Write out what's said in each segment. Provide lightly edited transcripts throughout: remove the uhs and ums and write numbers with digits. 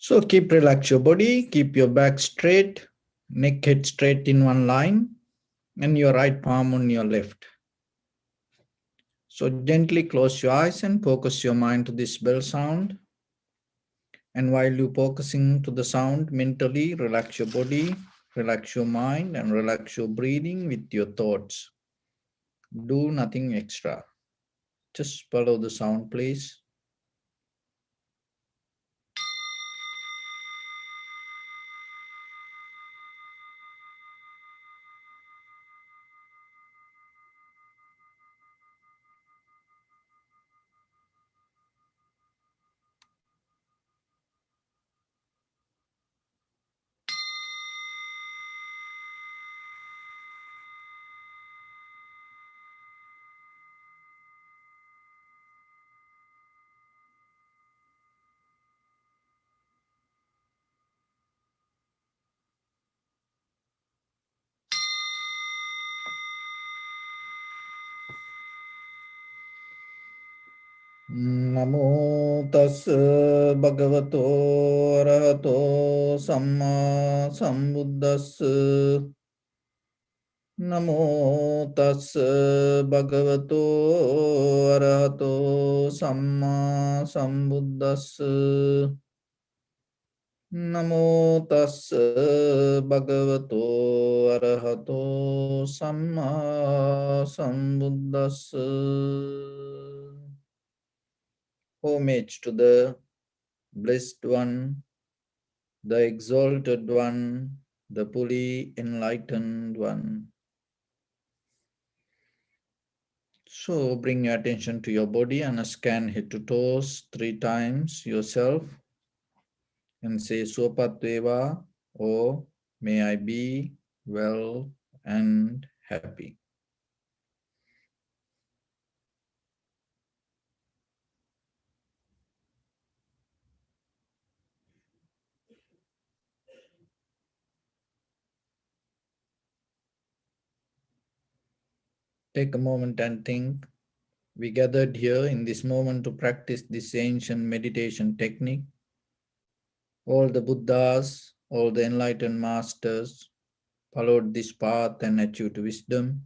So relax your body, keep your back straight, neck head straight in one line, and your right palm on your left. So gently close your eyes and focus your mind to this bell sound. And while you're focusing to the sound, mentally relax your body, relax your mind, and relax your breathing with your thoughts. Do nothing extra. Just follow the sound, please. Namo tassa bhagavato arahato samma sambuddhassa. Namo tassa bhagavato arahato samma sambuddhassa. Namo tassa bhagavato arahato samma sambuddhassa. Homage to the Blessed One, the Exalted One, the fully enlightened One. So bring your attention to your body and scan head to toes 3 times yourself and say Sopatveva, or may I be well and happy. Take a moment and think. We gathered here in this moment to practice this ancient meditation technique. All the Buddhas, all the enlightened masters followed this path and achieved wisdom.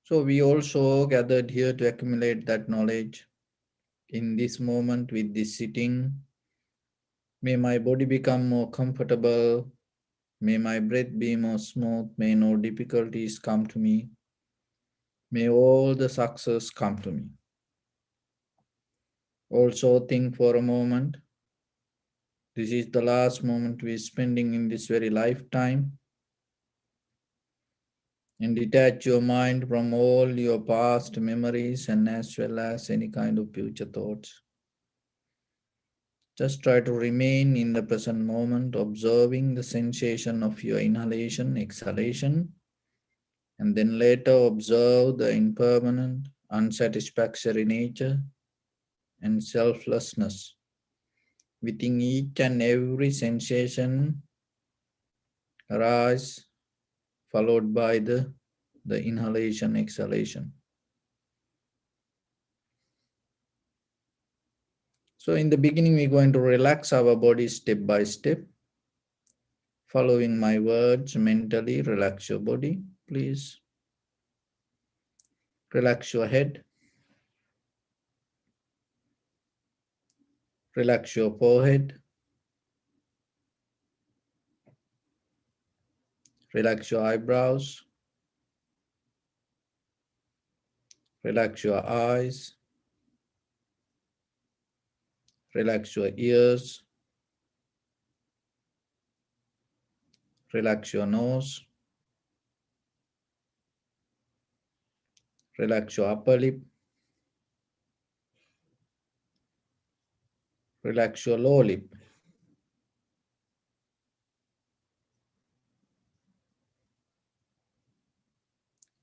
So we also gathered here to accumulate that knowledge. In this moment with this sitting, may my body become more comfortable. May my breath be more smooth. May no difficulties come to me. May all the success come to me. Also think for a moment. This is the last moment we are spending in this very lifetime. And detach your mind from all your past memories and as well as any kind of future thoughts. Just try to remain in the present moment, observing the sensation of your inhalation, exhalation, and then later observe the impermanent, unsatisfactory nature and selflessness within each and every sensation arise, followed by the inhalation, exhalation. So in the beginning, we're going to relax our body step by step. Following my words mentally, relax your body, please. Relax your head. Relax your forehead. Relax your eyebrows. Relax your eyes. Relax your ears. Relax your nose. Relax your upper lip. Relax your lower lip.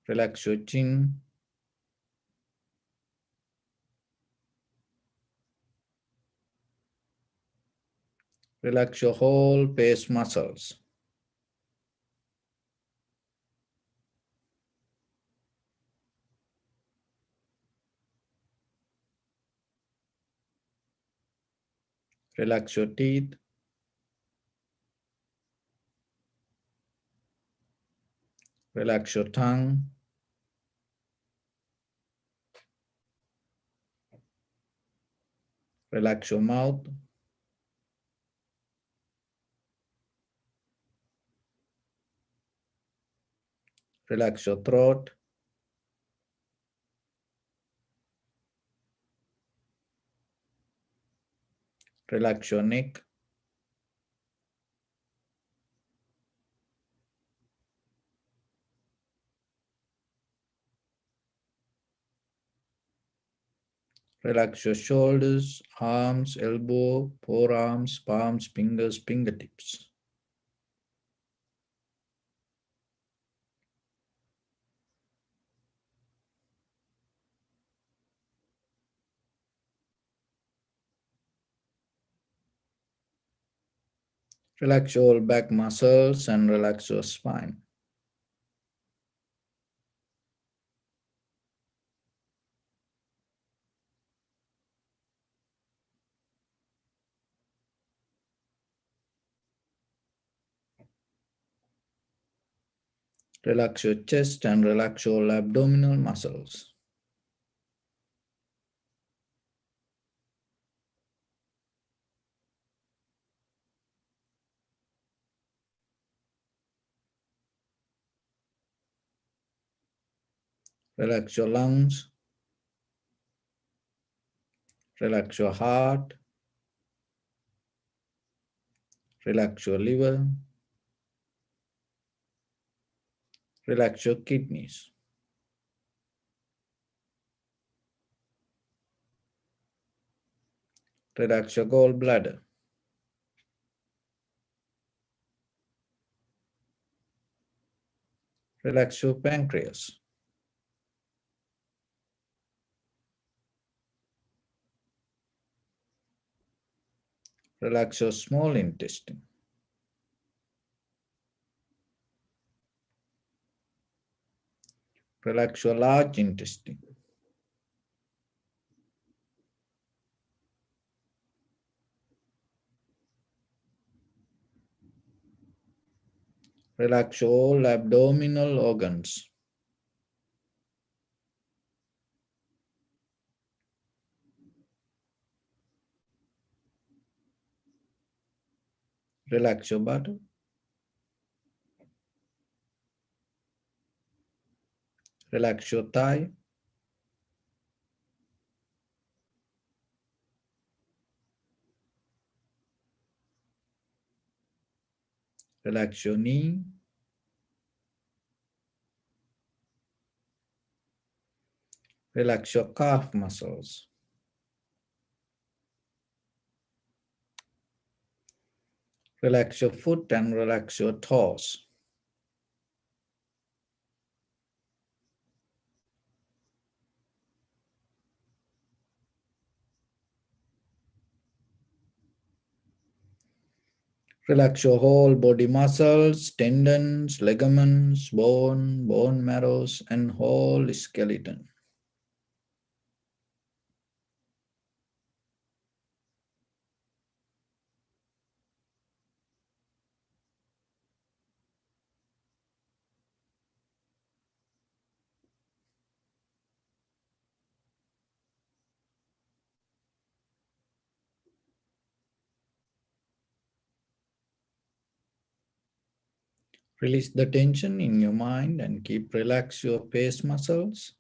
Relax your chin. Relax your whole face muscles. Relax your teeth. Relax your tongue. Relax your mouth. Relax your throat. Relax your neck. Relax your shoulders, arms, elbow, forearms, palms, fingers, fingertips. Relax your back muscles and relax your spine. Relax your chest and relax your abdominal muscles. Relax your lungs. Relax your heart. Relax your liver. Relax your kidneys. Relax your gallbladder. Relax your pancreas. Relax your small intestine. Relax your large intestine. Relax all abdominal organs. Relax your butt. Relax your thigh. Relax your knee. Relax your calf muscles. Relax your foot and relax your toes. Relax your whole body muscles, tendons, ligaments, bone marrows, and whole skeleton. Release the tension in your mind and keep relax your face muscles.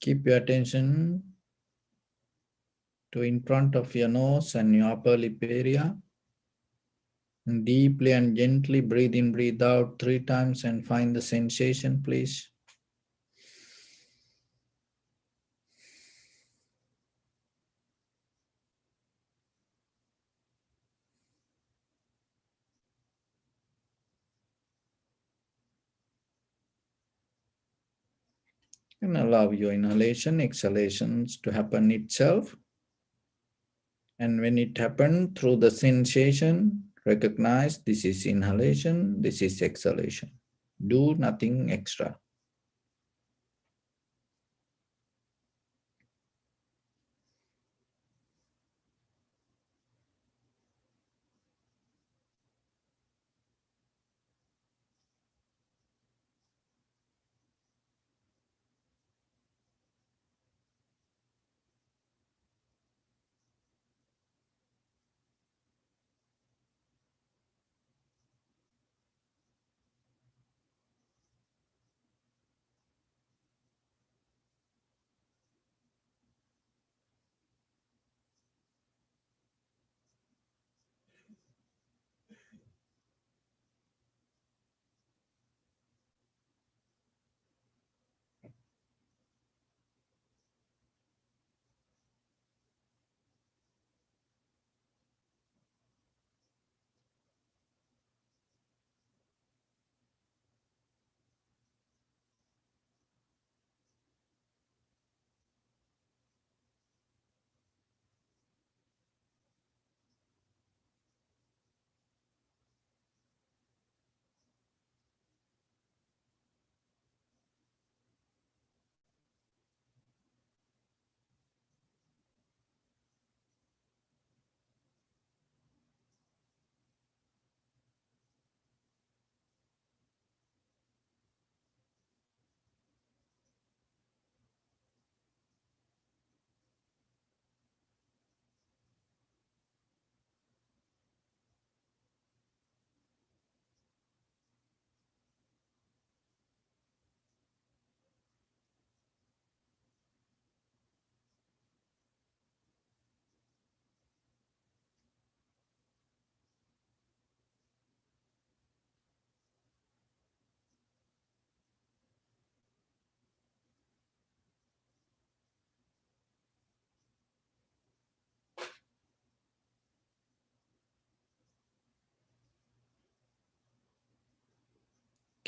Keep your attention to in front of your nose and your upper lip area. And deeply and gently breathe in, breathe out 3 times and find the sensation, please. And allow your inhalation, exhalations to happen itself. And when it happens through the sensation, recognize this is inhalation, this is exhalation. Do nothing extra.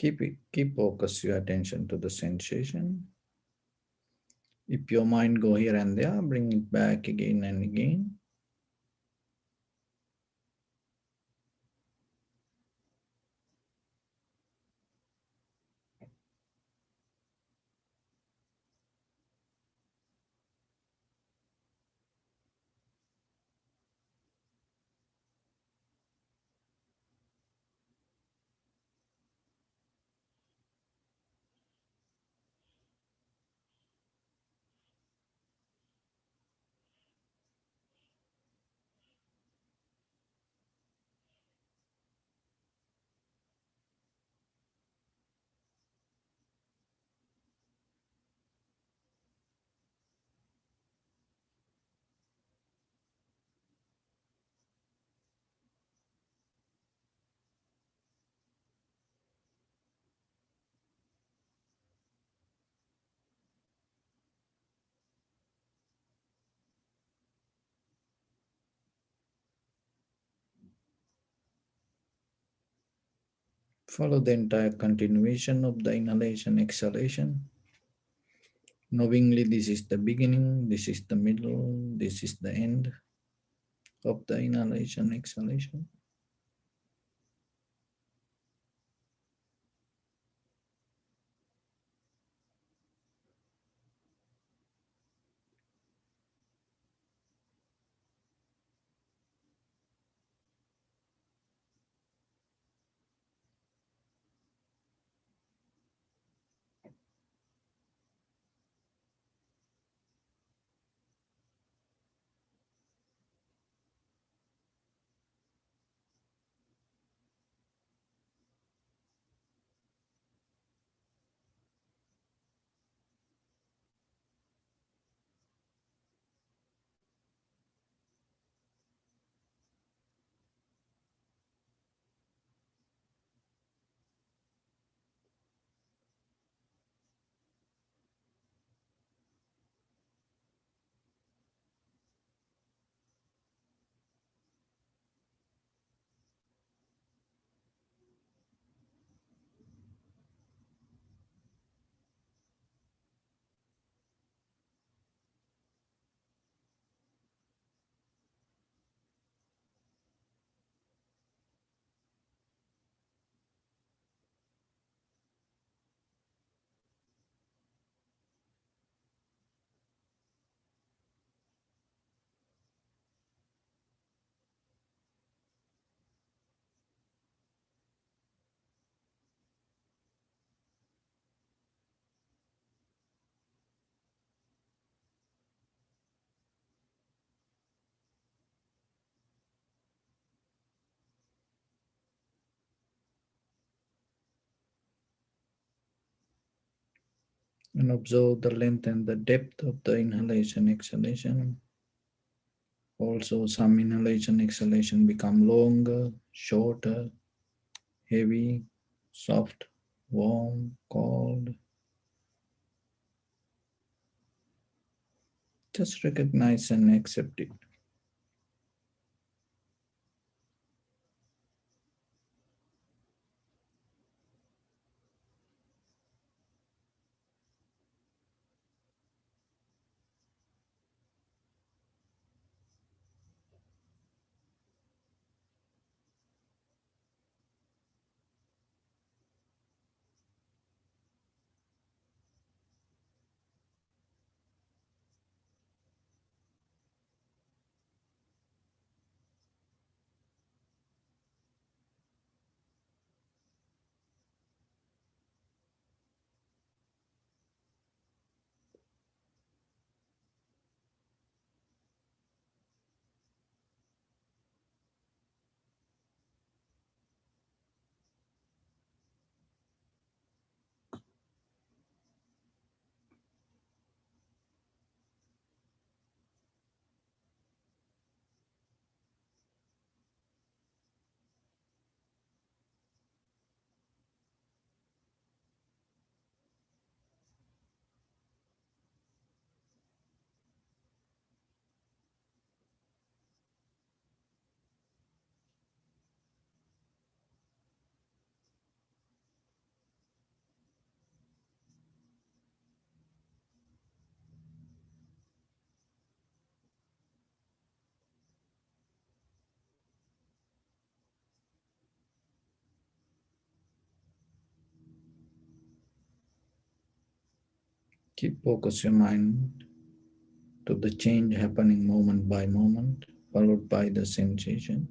Keep focus your attention to the sensation. If your mind go here and there, bring it back again and again. Follow the entire continuation of the inhalation, exhalation. Knowingly, this is the beginning, this is the middle, this is the end of the inhalation, exhalation. And observe the length and the depth of the inhalation, exhalation. Also, some inhalation, exhalation become longer, shorter, heavy, soft, warm, cold. Just recognize and accept it. Keep focus your mind to the change happening moment by moment, followed by the sensation.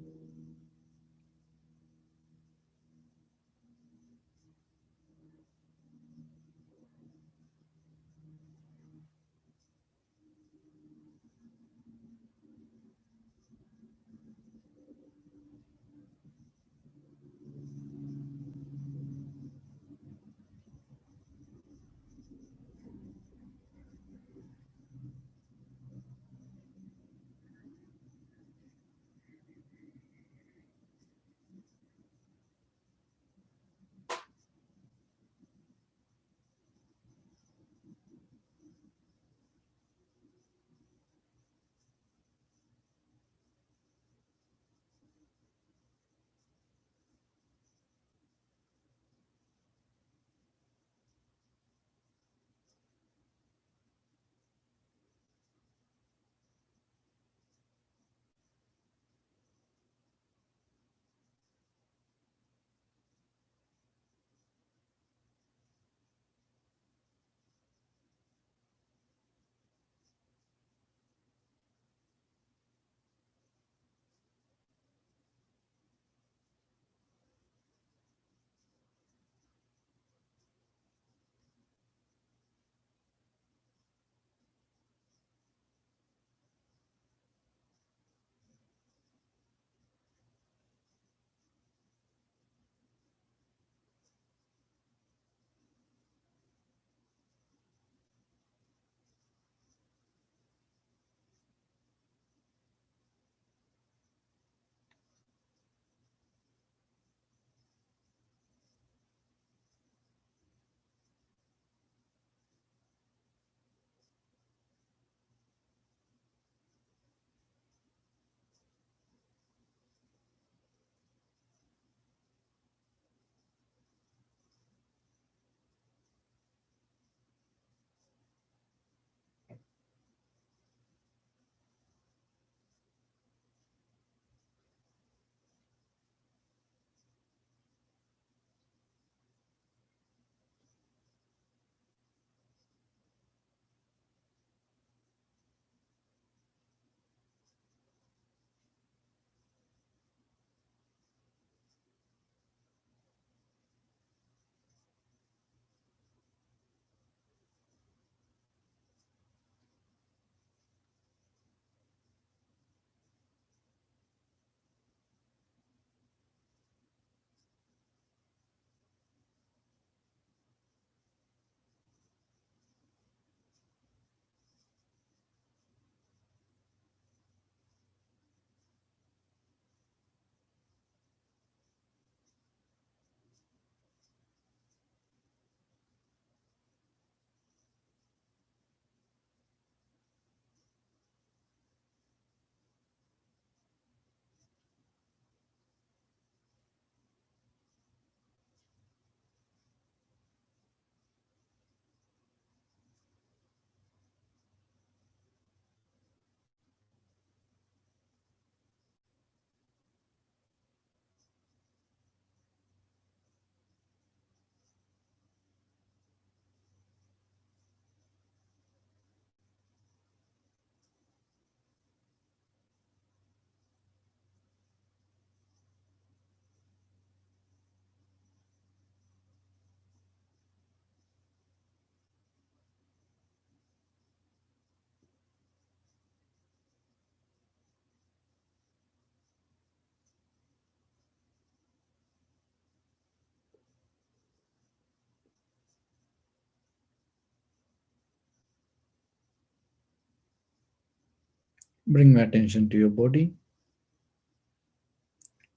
Bring attention to your body.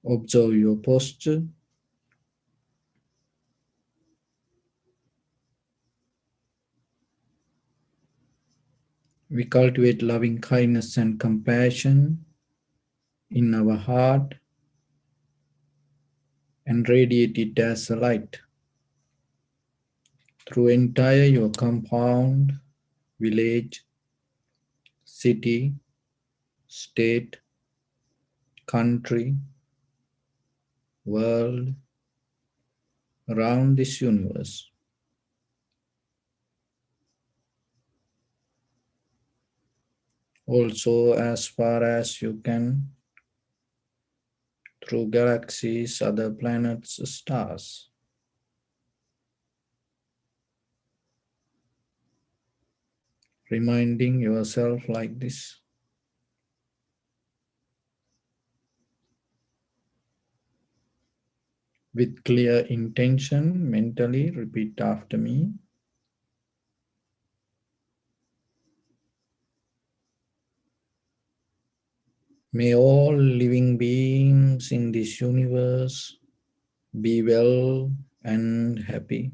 Observe your posture. We cultivate loving kindness and compassion in our heart and radiate it as a light through entire your compound, village, city, state, country, world, around this universe. Also, as far as you can, through galaxies, other planets, stars. Reminding yourself like this. With clear intention, mentally repeat after me. May all living beings in this universe be well and happy.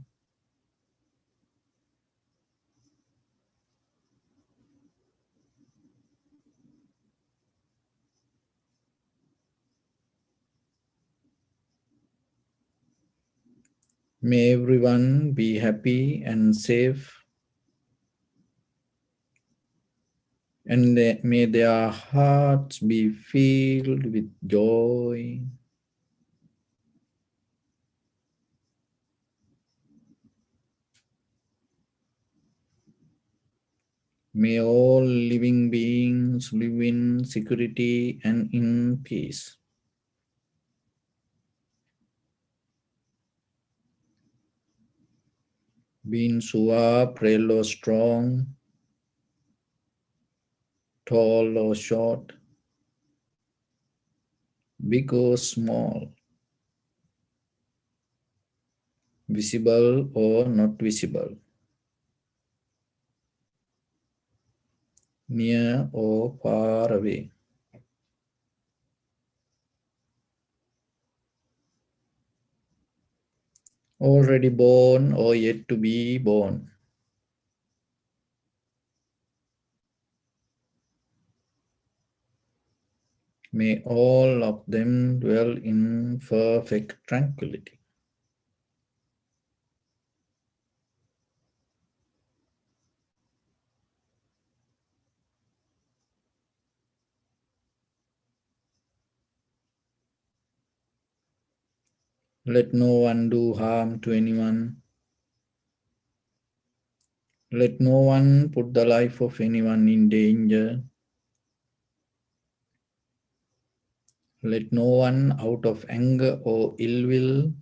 May everyone be happy and safe, and may their hearts be filled with joy. May all living beings live in security and in peace. Beings who are frail or strong, tall or short, big or small, visible or not visible, near or far away, already born or yet to be born. May all of them dwell in perfect tranquility. Let no one do harm to anyone. Let no one put the life of anyone in danger. Let no one, out of anger or ill will,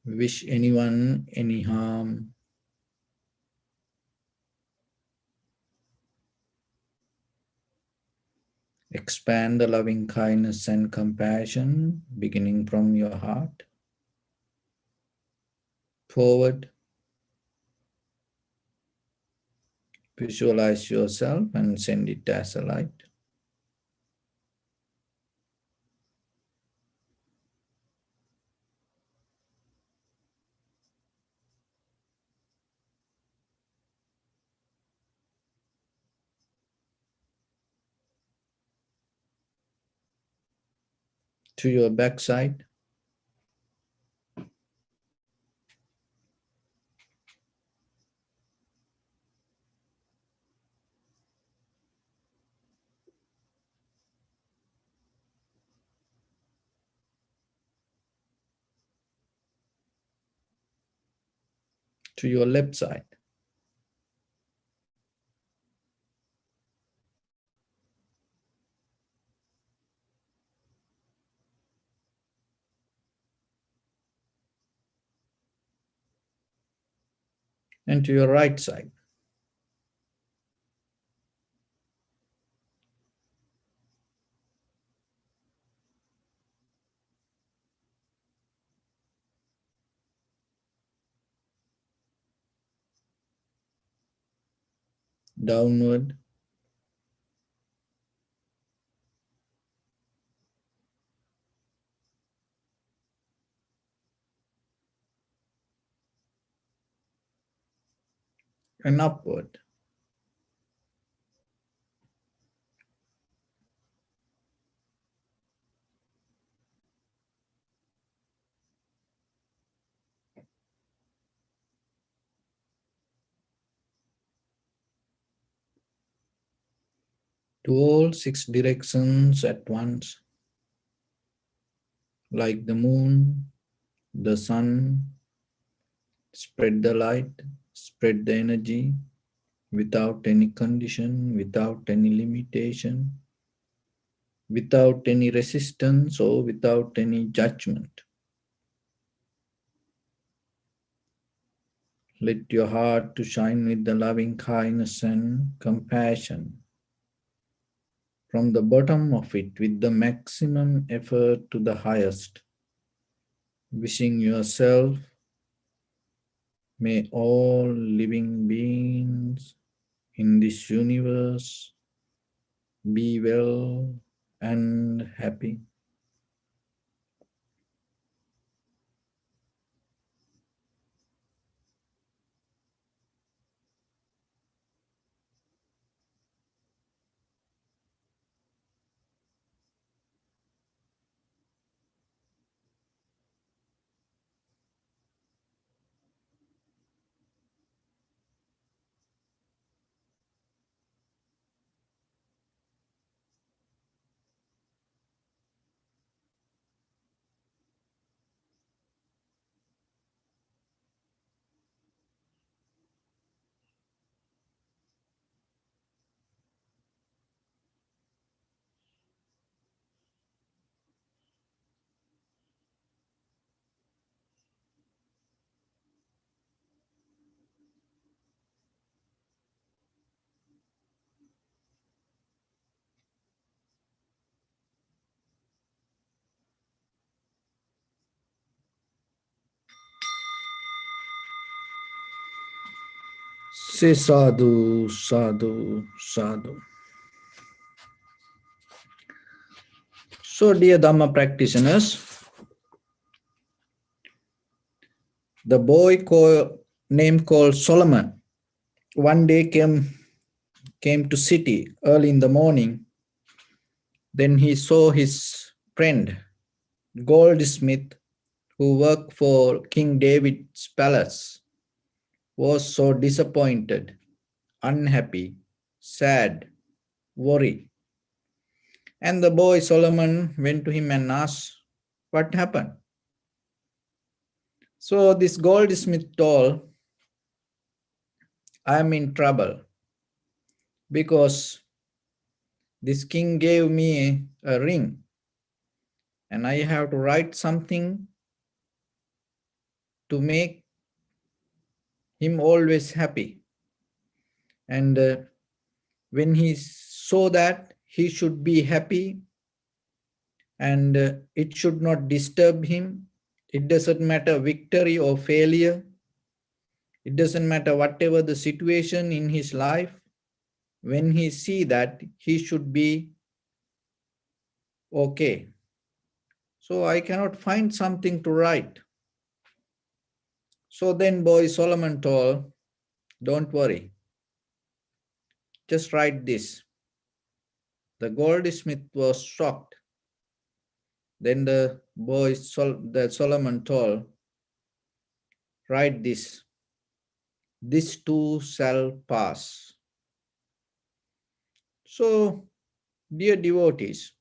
wish anyone any harm. Expand the loving kindness and compassion beginning from your heart forward. Visualize yourself and send it as a light to your backside, to your left side, and to your right side. Downward and upward. To all 6 directions at once, like the moon, the sun, spread the light, spread the energy without any condition, without any limitation, without any resistance or without any judgment. Let your heart to shine with the loving kindness and compassion from the bottom of it with the maximum effort to the highest. Wishing yourself, may all living beings in this universe be well and happy. Say sadhu, sadhu, sadhu. So, dear Dhamma practitioners, the boy named called Solomon one day came to city early in the morning. Then he saw his friend, goldsmith, who worked for King David's palace, was so disappointed, unhappy, sad, worried. And the boy Solomon went to him and asked, "What happened?" So this goldsmith told, "I am in trouble because this king gave me a ring and I have to write something to make him always happy. And when he saw that he should be happy and it should not disturb him, it doesn't matter victory or failure, it doesn't matter whatever the situation in his life, when he see that he should be okay. So I cannot find something to write." So then boy Solomon told, "Don't worry, just write this." The goldsmith was shocked. Then the Solomon told, "Write this. This too shall pass." So, dear devotees,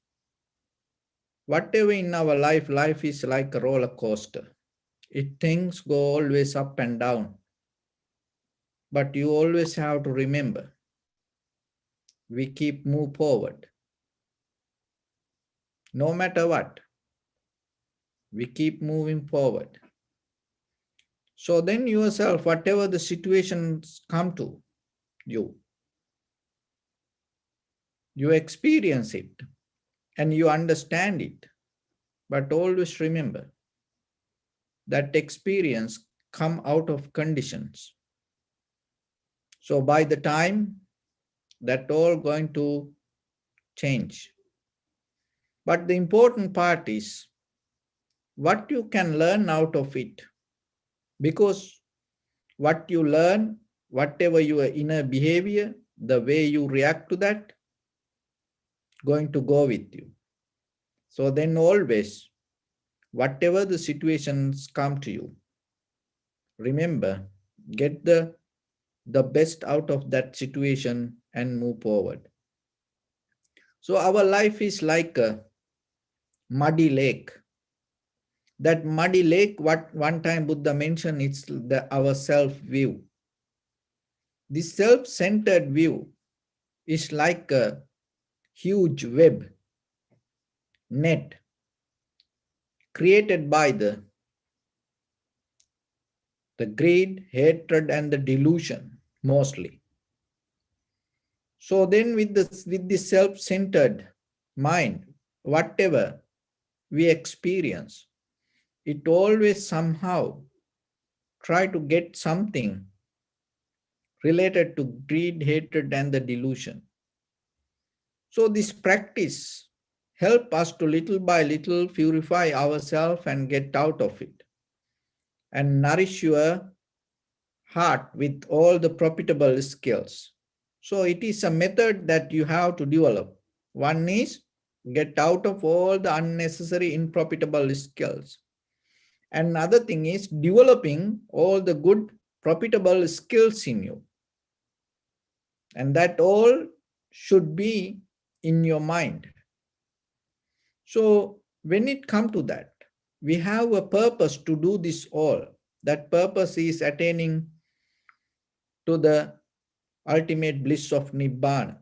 whatever in our life, life is like a roller coaster. Things go always up and down. But you always have to remember, we keep move forward. No matter what, we keep moving forward. So then yourself, whatever the situations come to you, you experience it and you understand it. But always remember that experience come out of conditions. So by the time that all going to change. But the important part is what you can learn out of it. Because what you learn whatever your inner behavior, the way you react to that, going to go with you. So then always, whatever the situations come to you, remember, get the best out of that situation and move forward. So our life is like a muddy lake. That muddy lake, what one time Buddha mentioned, it's our self-view. This self-centered view is like a huge web net created by the greed, hatred, and the delusion mostly. So then with this self-centered mind, whatever we experience, it always somehow try to get something related to greed, hatred, and the delusion. So this practice help us to little by little purify ourselves and get out of it and nourish your heart with all the profitable skills. So it is a method that you have to develop. One is get out of all the unnecessary unprofitable skills. Another thing is developing all the good profitable skills in you. And that all should be in your mind. So when it comes to that, we have a purpose to do this all. That purpose is attaining to the ultimate bliss of Nibbana.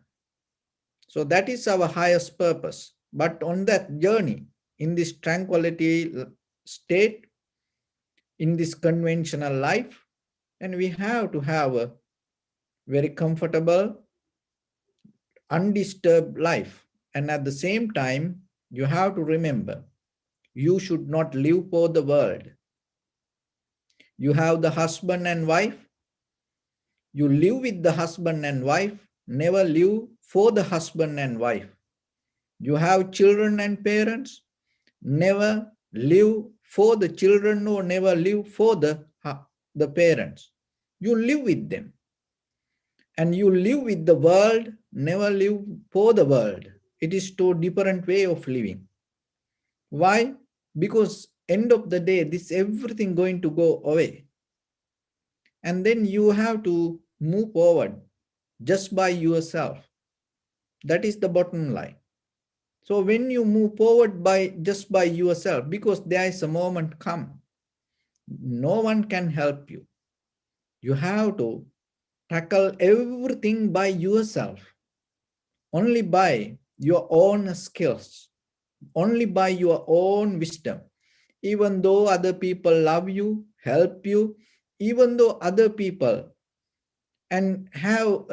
So that is our highest purpose. But on that journey, in this tranquility state, in this conventional life, and we have to have a very comfortable, undisturbed life. And at the same time, you have to remember, you should not live for the world. You have the husband and wife. You live with the husband and wife, never live for the husband and wife. You have children and parents, never live for the children or never live for the parents. You live with them. And you live with the world, never live for the world. It is two different way of living. Why? Because end of the day, this everything going to go away. And then you have to move forward just by yourself. That is the bottom line. So when you move forward just by yourself, because there is a moment come, no one can help you. You have to tackle everything by yourself, only by your own skills, only by your own wisdom. Even though other people love you, help you, even though other people and have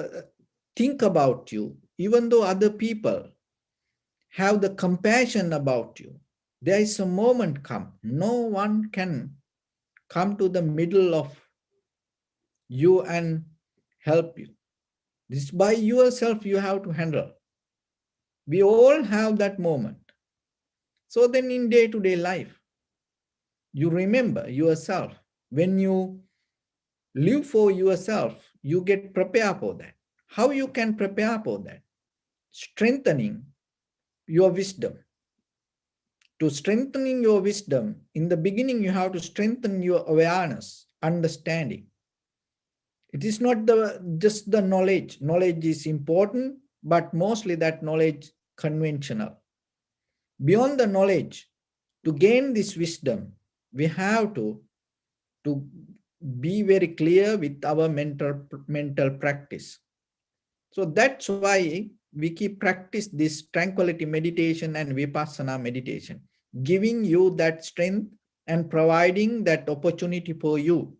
think about you, even though other people have the compassion about you, there is a moment come. No one can come to the middle of you and help you. This by yourself you have to handle. We all have that moment. So then in day-to-day life, you remember yourself. When you live for yourself, you get prepared for that. How you can prepare for that? Strengthening your wisdom. To strengthening your wisdom, in the beginning you have to strengthen your awareness, understanding. It is not just the knowledge. Knowledge is important, but mostly that knowledge conventional. Beyond the knowledge, to gain this wisdom, we have to be very clear with our mental practice. So that's why we keep practice this tranquility meditation and vipassana meditation, giving you that strength and providing that opportunity for you.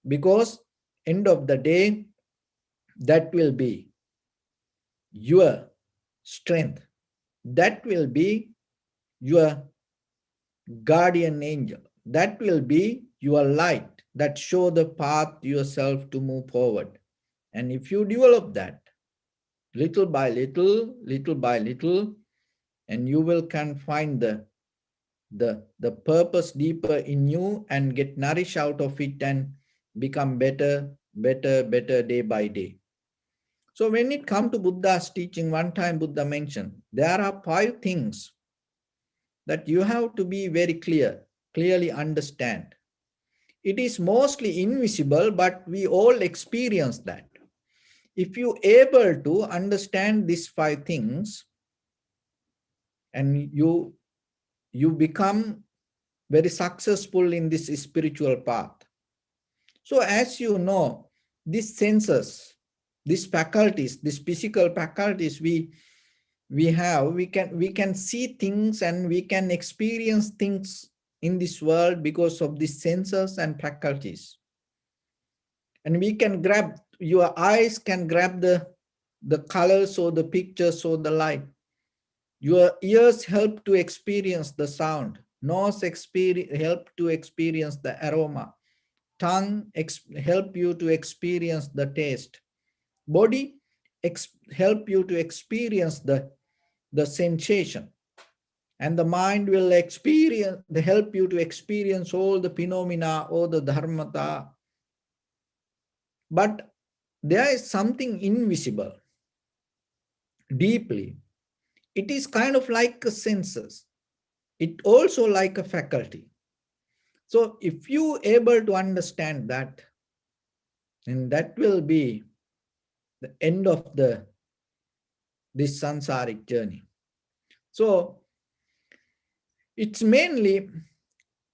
Because end of the day, that will be your strength. That will be your guardian angel. That will be your light that show the path yourself to move forward. And if you develop that little by little, and you will can find the purpose deeper in you and get nourished out of it and become better better day by day. So when it comes to Buddha's teaching, one time Buddha mentioned, there are 5 things that you have to be very clearly understand. It is mostly invisible, but we all experience that. If you able to understand these 5 things, and you become very successful in this spiritual path. So as you know, these senses, these faculties, these physical faculties we have, we can see things and we can experience things in this world because of these senses and faculties. And we can grab, your eyes can grab the colors or the pictures or the light. Your ears help to experience the sound. Nose help to experience the aroma. Tongue help you to experience the taste. Body help you to experience the sensation. And the mind will help you to experience all the phenomena or the dharmata. But there is something invisible, deeply. It is kind of like a senses. It also like a faculty. So if you able to understand that, then that will be the end of this sansaric journey. So it's mainly,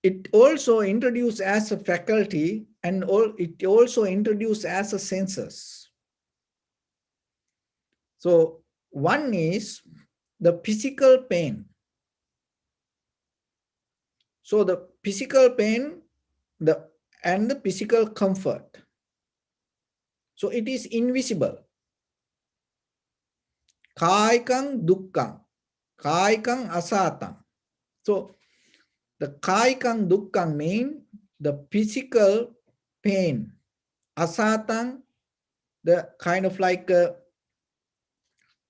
it also introduced as a faculty, and it also introduced as a senses. So one is the physical pain. So the physical pain and the physical comfort. So it is invisible. Kaikang dukkang, kaikang asatang. So the kaikang dukkang mean the physical pain. Asatang, the kind of like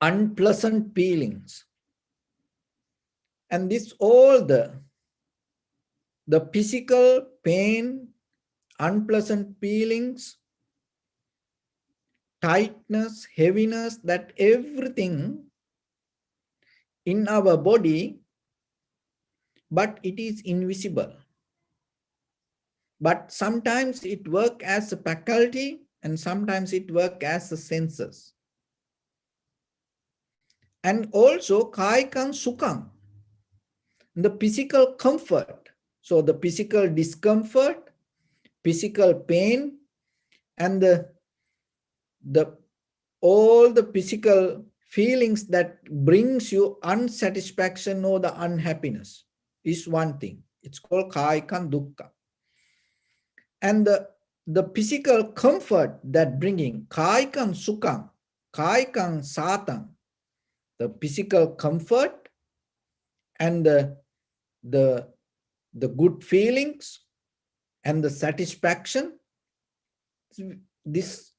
unpleasant feelings. And this all the physical pain, unpleasant feelings, tightness, heaviness, that everything in our body, but it is invisible. But sometimes it works as a faculty and sometimes it works as a senses. And also kaikang sukang, the physical comfort. So the physical discomfort, physical pain, and all the physical feelings that brings you unsatisfaction or the unhappiness is one thing. It's called kaikang dukkha. And the physical comfort that bringing kaikang sukang, kaikang satang, the physical comfort and the good feelings and the satisfaction, these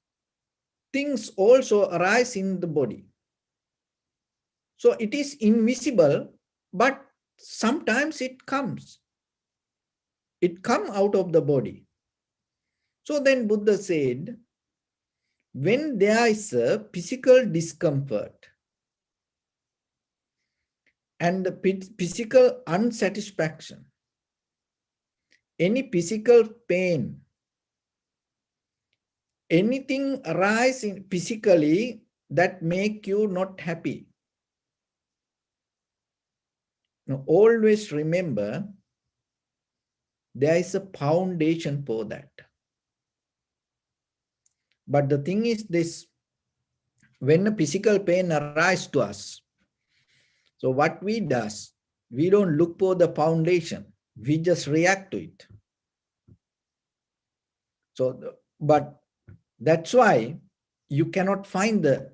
things also arise in the body. So it is invisible, but sometimes it comes. It comes out of the body. So then Buddha said, when there is a physical discomfort and the physical unsatisfaction, any physical pain, anything arise physically that make you not happy. Now, always remember, there is a foundation for that. But the thing is this, when a physical pain arises to us, so what we does, we don't look for the foundation, we just react to it. So, but that's why you cannot find the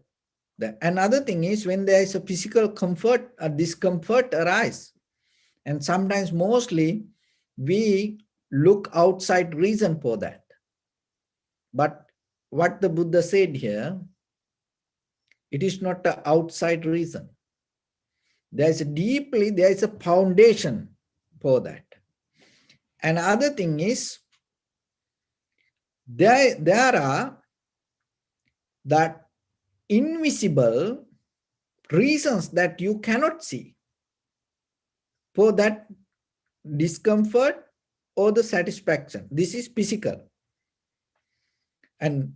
another thing is when there is a physical comfort or discomfort arise, and sometimes mostly we look outside reason for that. But what the Buddha said here, it is not the outside reason. There is a foundation for that. Another thing is, there are that invisible reasons that you cannot see for that discomfort or the satisfaction. This is physical. And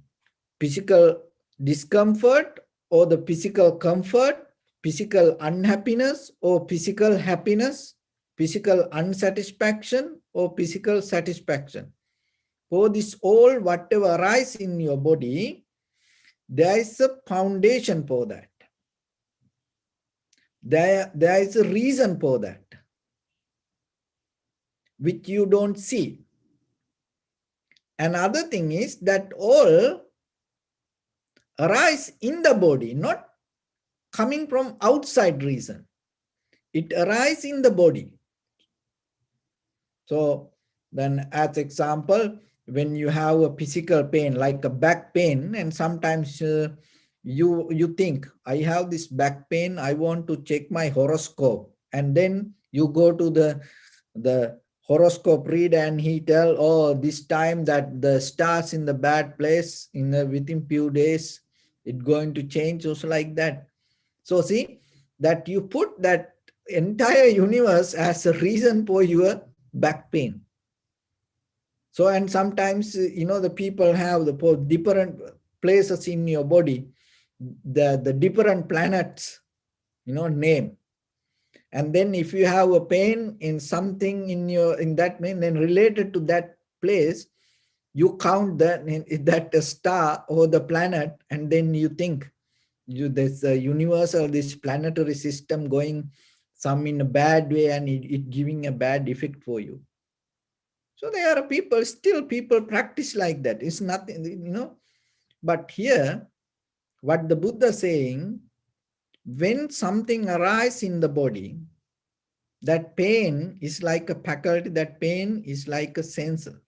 physical discomfort or the physical comfort, physical unhappiness or physical happiness, physical unsatisfaction or physical satisfaction. For this all, whatever arises in your body, there is a foundation for that. There is a reason for that, which you don't see. Another thing is that all arise in the body, not coming from outside reason. It arises in the body. So then as example, when you have a physical pain, like a back pain, and sometimes you think, I have this back pain, I want to check my horoscope. And then you go to the horoscope reader and he tell, oh, this time that the stars in the bad place, within few days, it's going to change, also like that. So see, that you put that entire universe as a reason for your back pain. So, and sometimes, the people have the different places in your body, the different planets, name. And then if you have a pain in something in that pain, then related to that place, you count that star or the planet, and then you think there's a universal, this planetary system going some in a bad way, and it giving a bad effect for you. So there are people practice like that. It's nothing, But here, what the Buddha is saying, when something arises in the body, that pain is like a faculty, that pain is like a sensor.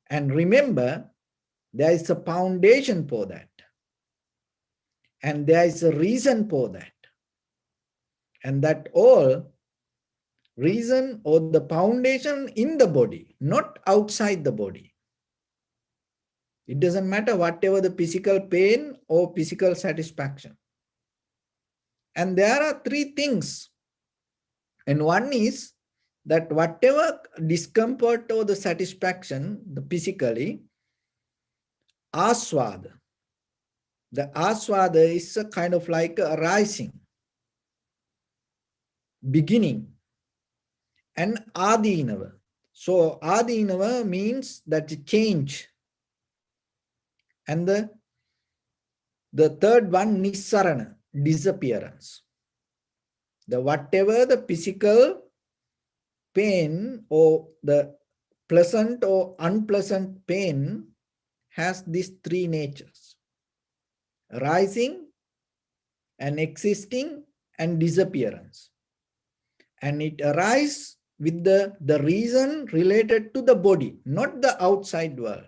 And remember, there is a foundation for that. And there is a reason for that. And that all reason or the foundation in the body, not outside the body. It doesn't matter whatever the physical pain or physical satisfaction. And there are three things. And one is that whatever discomfort or the satisfaction, the physically, aswada. The aswada is a kind of like a rising, beginning, and adinava. So adinava means that change. And the third one, nissarana, disappearance. The whatever the physical pain or the pleasant or unpleasant pain has these three natures: rising and existing and disappearance. And it arises with the reason related to the body, not the outside world.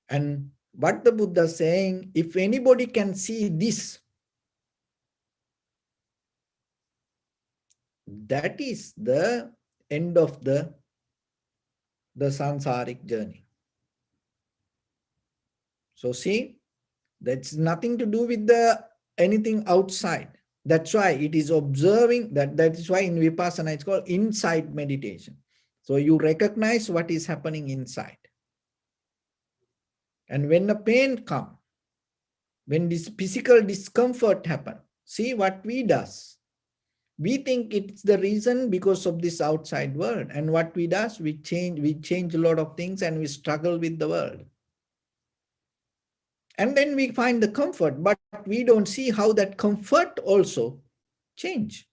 And what the Buddha is saying, if anybody can see this, that is the end of the sansaric journey. So see, that's nothing to do with anything outside. That's why it is observing that. That is why in Vipassana it's called inside meditation. So you recognize what is happening inside. And when the pain comes, when this physical discomfort happens, see what we does. We think it's the reason because of this outside world. And what we does, we change a lot of things and we struggle with the world. And then we find the comfort, but we don't see how that comfort also change.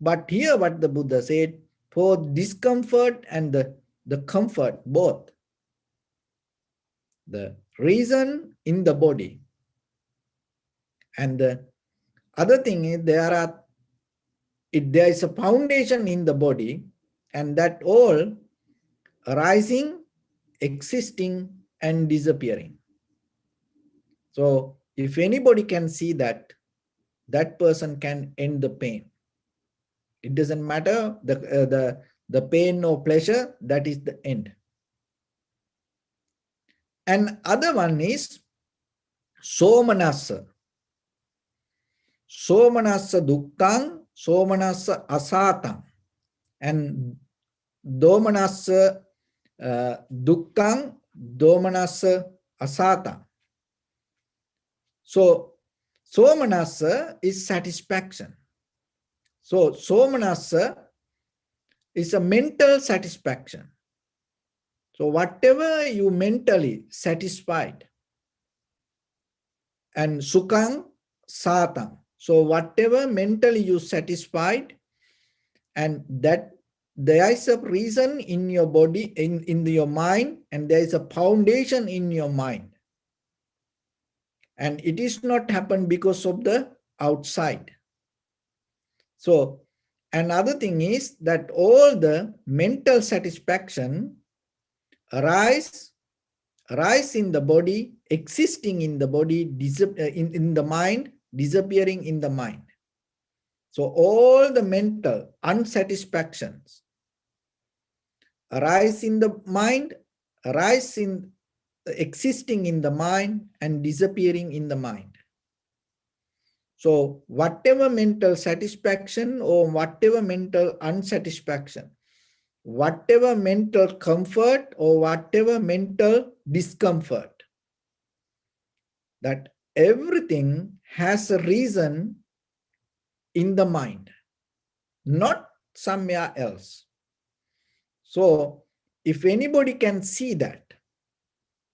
But here what the Buddha said, for discomfort and the comfort, both, the reason in the body. And the other thing is there is a foundation in the body, and that all arising, existing, and disappearing. So if anybody can see that, that person can end the pain. It doesn't matter the pain or pleasure, that is the end. And other one is somanassa. Somanassa dukkang, somanassa asatam. And domanassa dukkang, domanassa asata. So somanassa is satisfaction. So somanassa is a mental satisfaction. So whatever you mentally satisfied, and sukhang satam. So whatever mentally you satisfied, and that there is a reason in your body, in your mind, and there is a foundation in your mind. And it is not happen because of the outside. So another thing is that all the mental satisfaction arise in the body, existing in the body, in the mind, disappearing in the mind. So all the mental unsatisfactions arise in the mind, arise in existing in the mind, and disappearing in the mind. So whatever mental satisfaction or whatever mental unsatisfaction, whatever mental comfort or whatever mental discomfort, that everything has a reason in the mind, not somewhere else. So if anybody can see that,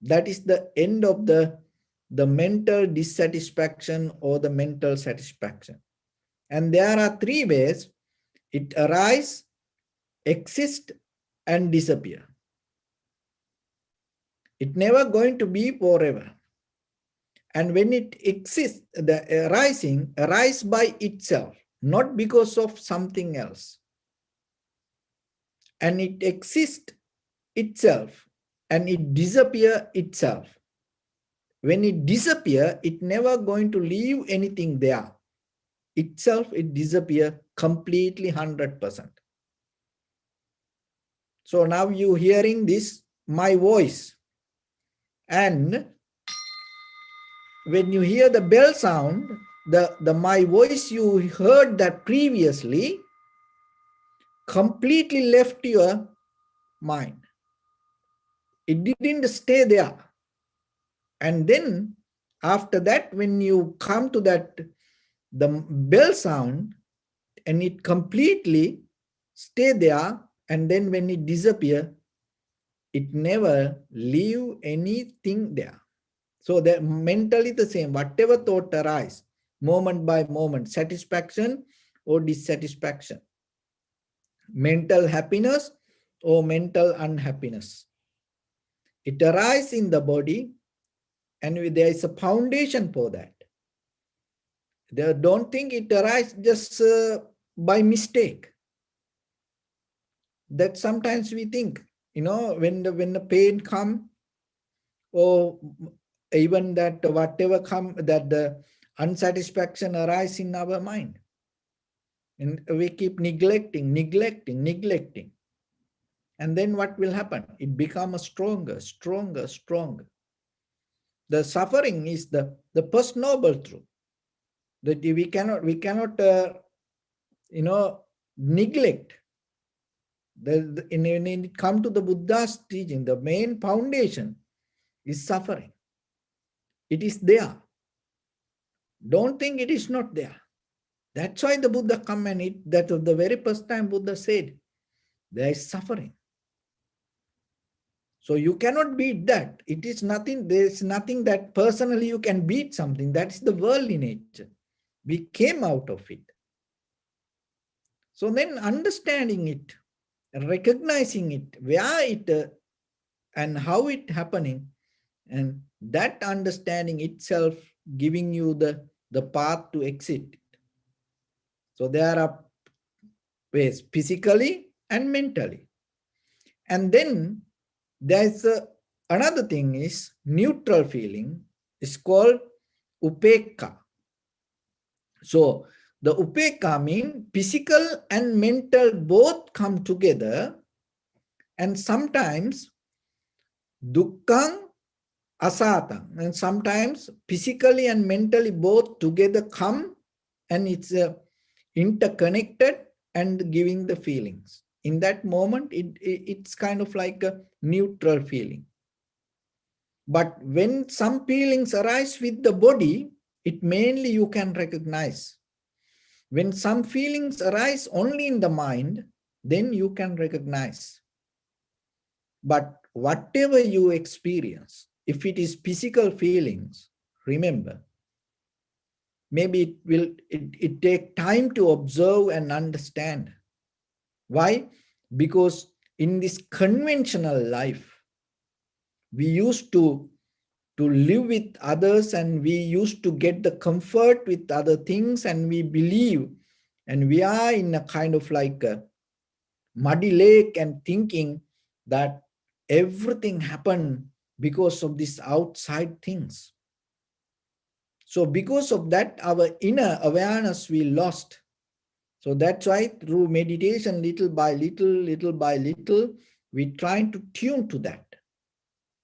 that is the end of the mental dissatisfaction or the mental satisfaction. And there are three ways: it arise, exist, and disappear. It never going to be forever. And when it exists, the arising arise by itself, not because of something else. And it exists itself, and it disappear itself. When it disappear, it never going to leave anything there. Itself, it disappear completely 100%. So now you hearing this, my voice. And when you hear the bell sound, the my voice, you heard that previously, completely left your mind. It didn't stay there. And then after that, when you come to that, the bell sound, and it completely stay there, and then when it disappear, it never leave anything there. So that mentally the same, whatever thought arise, moment by moment, satisfaction or dissatisfaction, mental happiness or mental unhappiness, it arises in the body, and there is a foundation for that. They don't think it arises just by mistake. That sometimes we think, when the pain come, or even that whatever come, that the unsatisfaction arise in our mind, and we keep neglecting, and then what will happen? It becomes stronger. The suffering is the first noble truth that we cannot neglect. When it comes to the Buddha's teaching, the main foundation is suffering. It is there. Don't think it is not there. That's why the Buddha come, and that was the very first time Buddha said, there is suffering. So you cannot beat that. It is nothing, there is nothing that personally you can beat something. That is the worldly nature. We came out of it. So then understanding it, recognizing it, where it and how it happening, and that understanding itself giving you the path to exit. So there are ways, physically and mentally. And then there's another thing is neutral feeling. It's called upekka. So the upekka means physical and mental both come together, and sometimes dukkang asata. And sometimes physically and mentally both together come, and it's interconnected and giving the feelings. In that moment, it's kind of like a neutral feeling. But when some feelings arise with the body, it mainly you can recognize. When some feelings arise only in the mind, then you can recognize. But whatever you experience, if it is physical feelings, remember, maybe it take time to observe and understand. Why? Because in this conventional life, we used to live with others, and we used to get the comfort with other things, and we believe, and we are in a kind of like a muddy lake and thinking that everything happened because of these outside things. So because of that, our inner awareness we lost. So that's why through meditation, little by little, we try to tune to that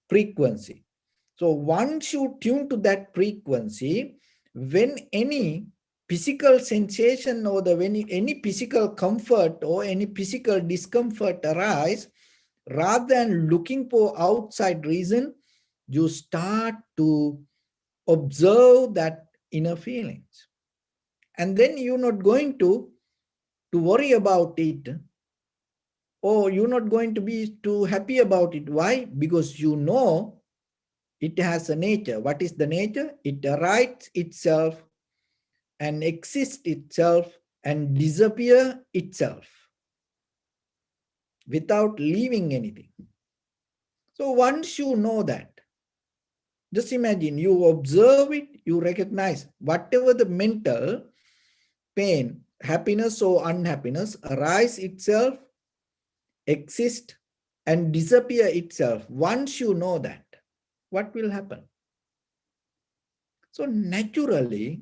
frequency. So once you tune to that frequency, when any physical sensation or when any physical comfort or any physical discomfort arise, rather than looking for outside reason, you start to observe that inner feelings. And then you're not going to worry about it, or you're not going to be too happy about it. Why? Because you know it has a nature. What is the nature? It arises itself and exists itself and disappear itself without leaving anything. So once you know that, just imagine you observe it, you recognize whatever the mental pain, happiness or unhappiness arise itself, exist and disappear itself. Once you know that, what will happen? So naturally,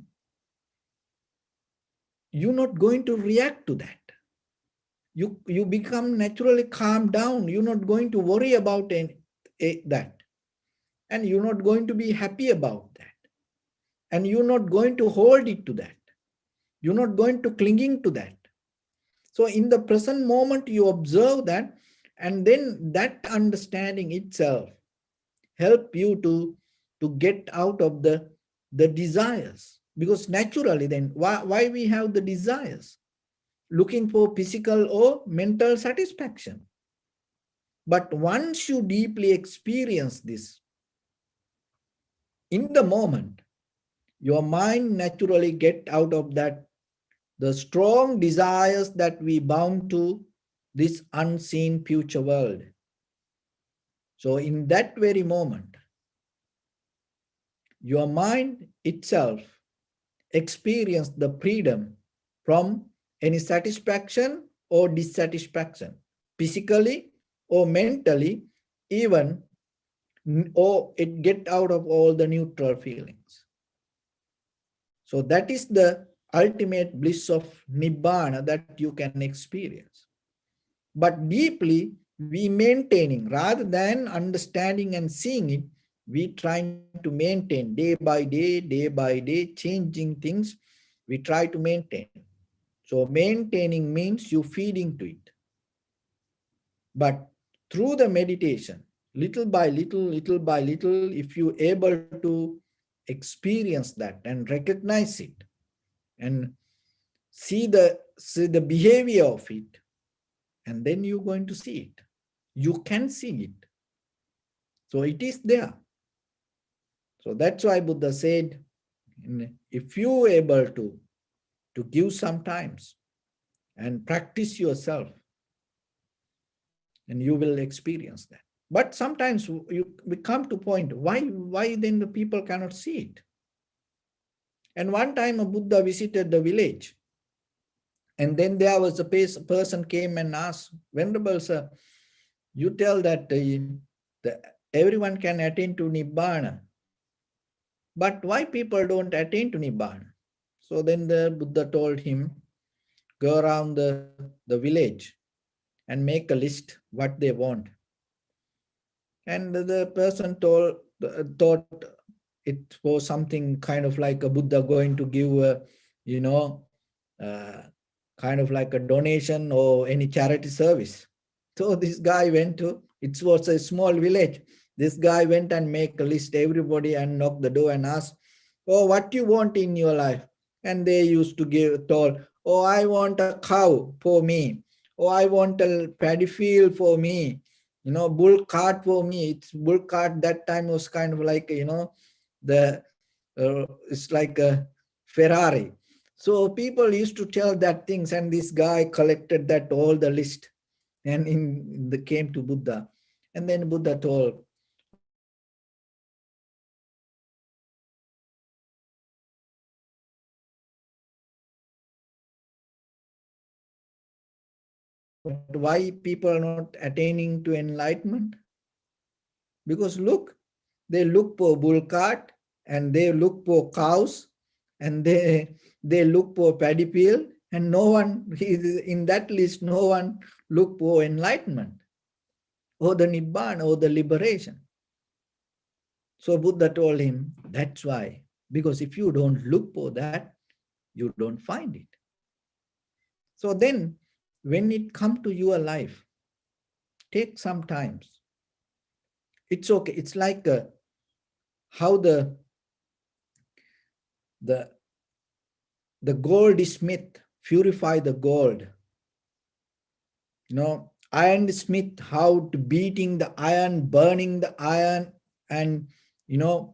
you're not going to react to that. You become naturally calm down. You're not going to worry about that. And you're not going to be happy about that. And you're not going to hold it to that. You're not going to clinging to that. So in the present moment, you observe that, and then that understanding itself help you to get out of the desires. Because naturally then, why we have the desires? Looking for physical or mental satisfaction. But once you deeply experience this, in the moment, your mind naturally get out of that, the strong desires that we bound to this unseen future world. So in that very moment, your mind itself experience the freedom from any satisfaction or dissatisfaction, physically or mentally, even, or it get out of all the neutral feelings. So that is the ultimate bliss of Nibbana that you can experience. But deeply, we maintaining, rather than understanding and seeing it, we trying to maintain day by day, changing things, we try to maintain. So maintaining means you feeding to it. But through the meditation, little by little, if you able to experience that and recognize it and see the behavior of it, and then you're going to see it. You can see it. So it is there. So that's why Buddha said, if you able to give some times and practice yourself, and you will experience that. But sometimes we come to point, why then the people cannot see it? And one time a Buddha visited the village, and then there was a person came and asked, Venerable Sir, you tell that everyone can attain to Nibbana, but why people don't attain to Nibbana? So then the Buddha told him, go around the village and make a list what they want. And the person told, thought it was something kind of like a Buddha going to give a, uh, kind of like a donation or any charity service. So this guy went to, it was a small village. This guy went and make a list everybody and knock the door and ask, oh, what you want in your life? And they used to give told, oh, I want a cow for me. Oh, I want a paddy field for me. Bull cart for me. It's bull cart that time was kind of like, the it's like a Ferrari. So people used to tell that things, and this guy collected that all the list, and in the came to Buddha, and then Buddha told, okay, you want a cow, but why people are not attaining to enlightenment? Because look, they look for bull cart and they look for cows and they look for paddy field, and no one in that list, no one look for enlightenment or the Nibbana or the liberation. So Buddha told him, that's why, because if you don't look for that, you don't find it. So then when it comes to your life, take some times. It's okay. It's like how the the goldsmith purify the gold. Iron smith, how to beating the iron, burning the iron, and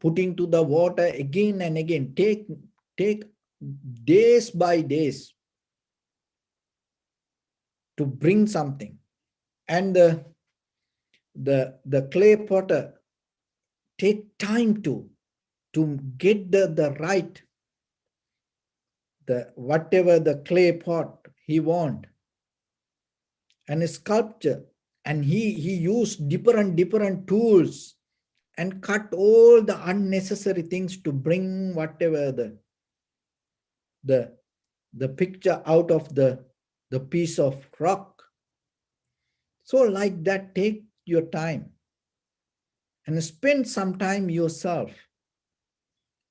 putting to the water again and again. Take days by days to bring something. And the clay potter take time to get the right, the whatever the clay pot he want, and a sculpture, and he used different tools and cut all the unnecessary things to bring whatever the the picture out of the piece of rock. So like that, take your time and spend some time yourself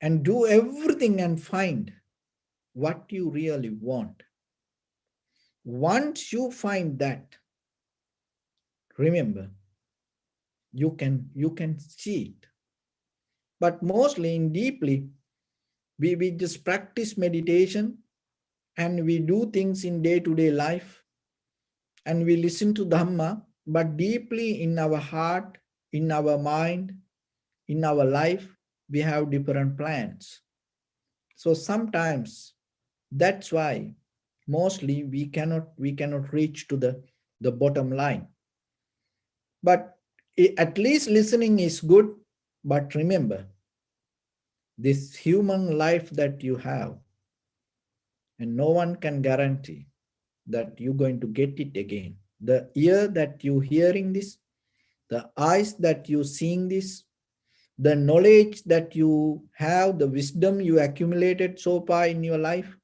and do everything and find what you really want. Once you find that, remember, you can see it. But mostly in deeply, we just practice meditation and we do things in day-to-day life and we listen to Dhamma, but deeply in our heart, in our mind, in our life, we have different plans. So sometimes that's why mostly we cannot reach to the bottom line. But at least listening is good. But remember, this human life that you have, and no one can guarantee that you're going to get it again. The ear that you hearing this, the eyes that you seeing this, the knowledge that you have, the wisdom you accumulated so far in your life,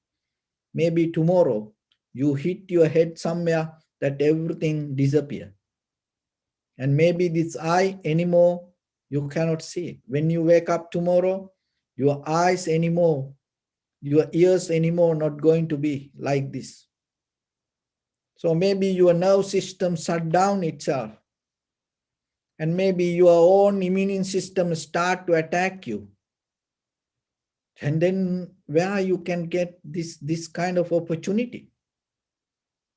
maybe tomorrow you hit your head somewhere that everything disappear. And maybe this eye anymore, you cannot see. When you wake up tomorrow, your eyes anymore, your ears anymore not going to be like this. So maybe your nerve system shut down itself. And maybe your own immune system start to attack you. And then where you can get this kind of opportunity.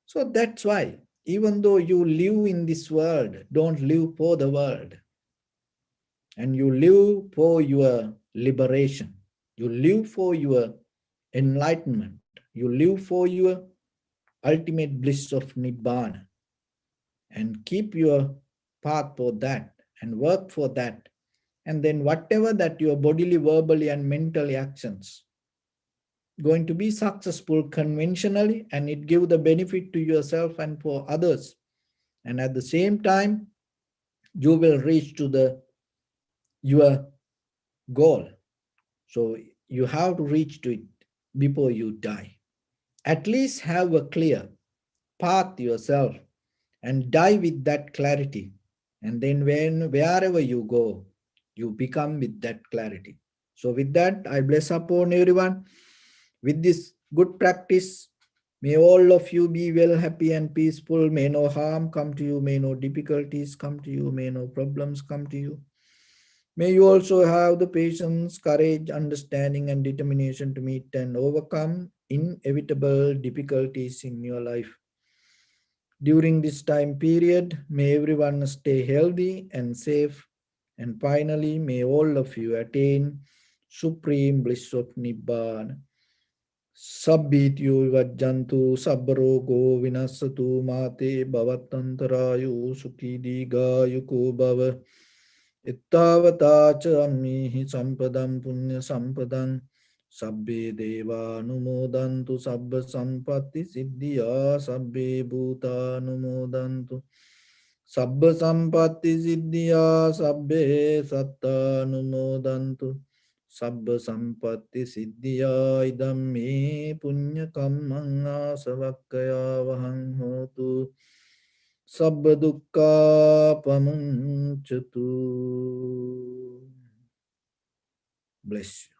So that's why, even though you live in this world, don't live for the world. And you live for your liberation. You live for your enlightenment. You live for your ultimate bliss of Nibbana. And keep your path for that and work for that. And then whatever that your bodily, verbally, and mentally actions going to be successful conventionally, and it give the benefit to yourself and for others. And at the same time, you will reach to your goal. So you have to reach to it before you die. At least have a clear path yourself and die with that clarity. And then wherever you go, you become with that clarity. So with that, I bless upon everyone with this good practice. May all of you be well, happy and peaceful. May no harm come to you. May no difficulties come to you. May no problems come to you. May you also have the patience, courage, understanding and determination to meet and overcome inevitable difficulties in your life. During this time period, may everyone stay healthy and safe. And finally, may all of you attain supreme bliss of Nibbana. Sabbityo vajjantu sabbarogo vinasatu mate bhavatantarayu sukhi digayuko bhava. Ittavata cha ammihi sampadam punya sampadam. Sabbe deva numodantu sabba sampatti siddhya sabbe bhuta numodantu sabba sampatti siddhya sabbe satta numodantu sabba sampatti siddhya idam me punya kammang asavakkaya vahang hotu sabba dukkha pamuncatu. Bless you.